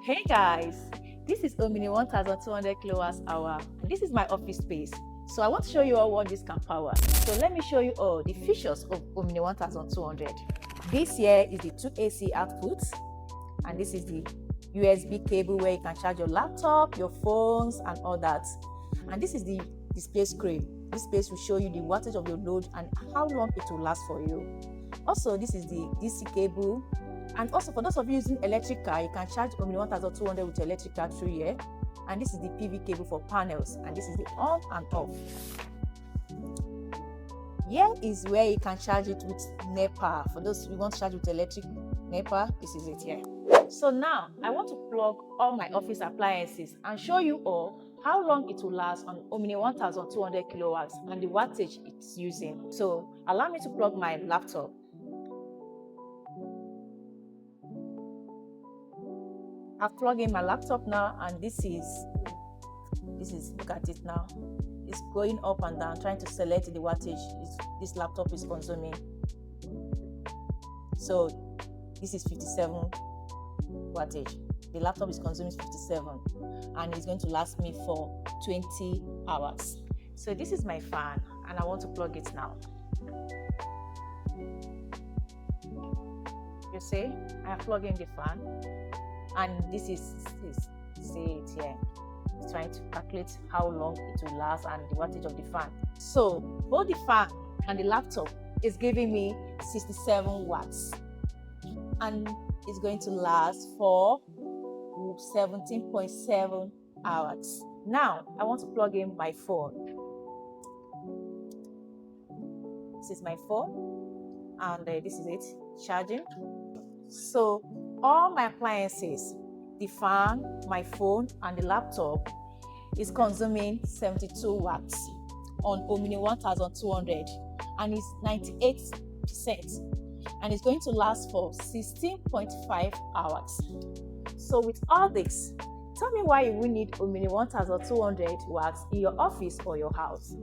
Hey guys, this is Omni 1200 kilowatts hour and this is my office space. So I want to show you all what this can power. So let me show you all the features of Omni 1200. This here is the 2 AC output and this is the USB cable where you can charge your laptop, your phones and all that. And this is the display screen. This space will show you the wattage of your load and how long it will last for you. Also, this is the DC cable. And also for those of you using electric car, you can charge Omni 1200 with electric car through here. And this is the PV cable for panels, and this is the on and off. Here is where you can charge it with NEPA. For those who want to charge with electric NEPA, this is it here. So now I want to plug all my office appliances and show you all how long it will last on Omni 1200 kilowatts and the wattage it's using. So allow me to plug my laptop. I've plugged in my laptop now, and this is look at it now. It's going up and down, trying to select the wattage this laptop is consuming. So this is 57 wattage. The laptop is consuming 57, and it's going to last me for 20 hours. So this is my fan, and I want to plug it now. You see, I have plugged in the fan. And this is see it here. It's trying to calculate how long it will last and the wattage of the fan. So both the fan and the laptop is giving me 67 watts, and it's going to last for 17.7 hours. Now I want to plug in my phone. This is my phone, and this is it charging. So all my appliances, the fan, my phone, and the laptop is consuming 72 watts on Omni 1200, and it's 98%, and it's going to last for 16.5 hours. So with all this, tell me why you will need Omni 1200 watts in your office or your house.